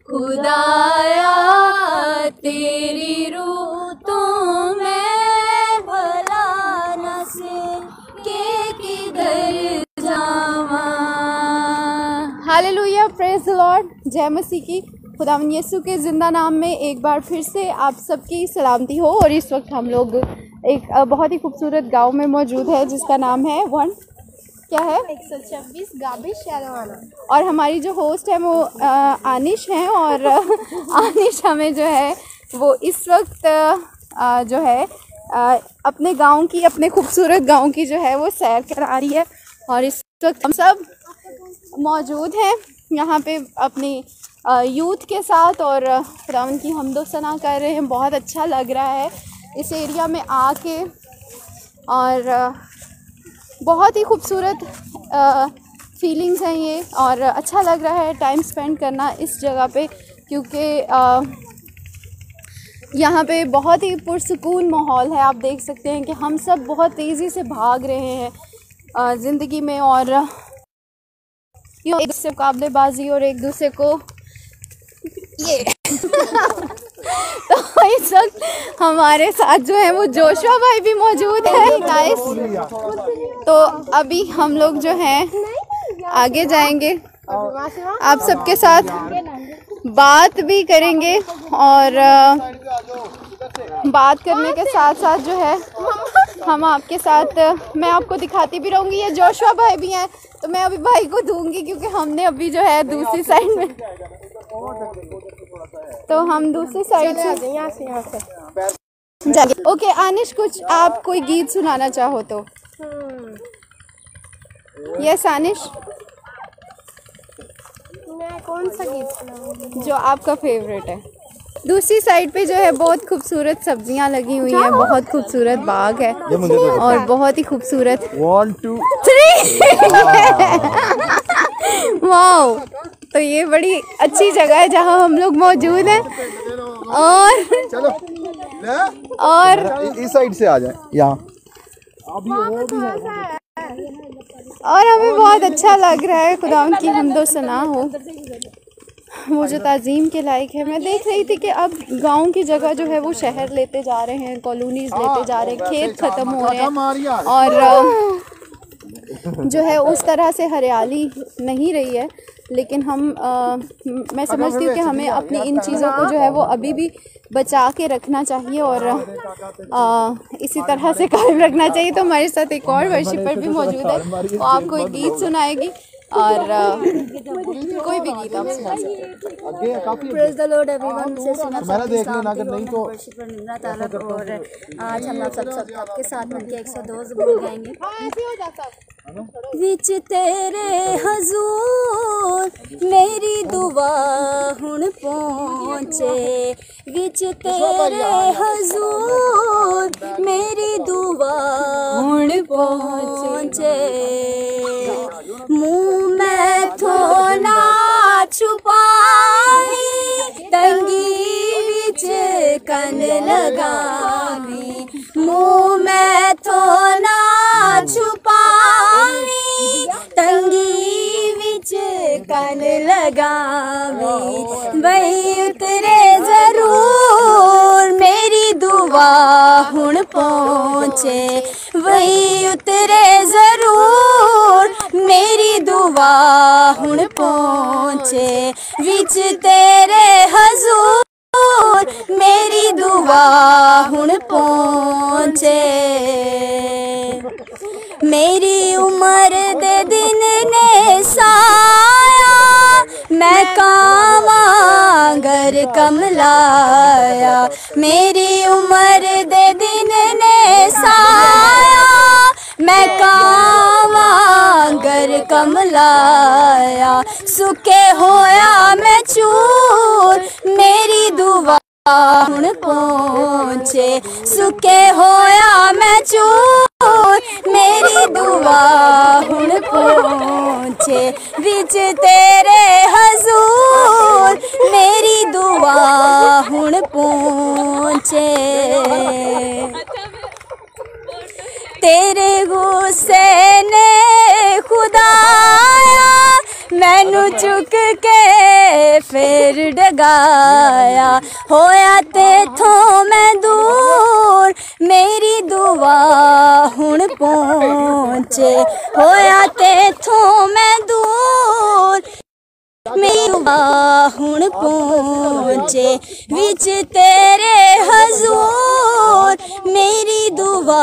खुदाया तेरी रूह तो मैं भला न से के किधर जावा। Hallelujah, praise the lord. जय मसीह की। खुदावंद यीशु के ज़िंदा नाम में एक बार फिर से आप सबकी सलामती हो। और इस वक्त हम लोग एक बहुत ही खूबसूरत गांव में मौजूद है जिसका नाम है 126 गाबिश शहरवाना। और हमारी जो होस्ट है वो आनिश हैं। और आनिश हमें जो है वो इस वक्त जो है अपने गांव की, अपने खूबसूरत गांव की जो है वो सैर करा रही है। और इस वक्त हम सब मौजूद हैं यहाँ पे अपनी यूथ के साथ और खुदावंद की हम्दो सना कर रहे हैं। बहुत अच्छा लग रहा है इस एरिया में आके और बहुत ही खूबसूरत फीलिंग्स हैं ये। और अच्छा लग रहा है टाइम स्पेंड करना इस जगह पे, क्योंकि यहाँ पे बहुत ही पुरसुकून माहौल है। आप देख सकते हैं कि हम सब बहुत तेज़ी से भाग रहे हैं ज़िंदगी में और एक दूसरे से मुकाबलेबाजी और एक दूसरे को ये तो इस वक्त हमारे साथ जो है वो जोशुआ भाई भी मौजूद है गाइस। तो अभी हम लोग जो हैं आगे जाएंगे, आप सबके साथ बात भी करेंगे और बात करने के साथ साथ जो है हम आपके साथ, मैं आपको दिखाती भी रहूँगी। ये जोशुआ भाई भी हैं तो मैं अभी भाई को दूंगी क्योंकि हमने अभी जो है दूसरी साइड में, तो हम दूसरी साइड से यहाँ से जाएंगे। ओके आनिश, कुछ आप कोई गीत सुनाना चाहो तो। यस आनिश, मैं कौन सा गीत सुनाऊंगी जो आपका फेवरेट है। दूसरी साइड पे जो है बहुत खूबसूरत सब्जियां लगी हुई हैं, बहुत खूबसूरत बाग है और बहुत ही खूबसूरत 1 2 3 वाओ। तो ये बड़ी अच्छी जगह है जहां हम लोग मौजूद हैं और चलो और इस साइड से आ जाए यहाँ। और हमें बहुत अच्छा लग रहा है। खुदावंद की हम्दो सना हो, वो जो ताज़ीम के लायक है। मैं देख रही थी कि अब गांव की जगह जो है वो शहर लेते जा रहे हैं, कॉलोनीज लेते जा रहे हैं, खेत ख़त्म हो रहे हैं और जो है उस तरह से हरियाली नहीं रही है। लेकिन मैं समझती हूँ कि हमें अपनी इन चीज़ों को जो है वो अभी भी बचा के रखना चाहिए और इसी तरह से कायम रखना चाहिए। तो हमारे साथ एक और वर्शिपर भी मौजूद है, वो आपको एक गीत सुनाएगी और कोई भी गीत आप सुना सकते हैं। Praise the Lord everyone. मैंने देख लेना अगर नहीं तो और आज हम आप सबके साथ मिलकर 102 ज़बूर गाएंगे। विच तेरे हजूर मेरी दुआ हुण पहुँचे, विच तेरे हजूर मेरी दुआ हुण पहुँचे। मुँह में थोना छुपावी, तंगी विच कन लगावी। मुँह में थोना छुपावी, तंगी विच कन लगावी। वही उतरे जरूर मेरी दुआ हुण पहुँचे, वही उतरे जरूर मेरी दुआ हुण पहुँचे। विच तेरे हजूर मेरी दुआ हुण पहुँचे। मेरी उम्र दे दिन ने साया, मैं कावां घर कमलाया। मेरी उम्र दे दिन ने साया, मैं कावां घर कमलाया। सुके होया मैं चूर मेरी दुआ हुण पहुँचे, सुके होया मैं चूर मेरी दुआ हुण पहुँचे। विच तेरे हजूर मेरी दुआ हुण पहुँचे। तेरे गुस्से ने खुदाया मैनू चुक के फिर सिर डगाया, होया तेथों मैं दूर मेरी दुआ हुण पहुंचे, होया तेथों मैं दूर मेरी दुआ हुण पहुंचे, विच तेरे हजूर मेरी दुआ।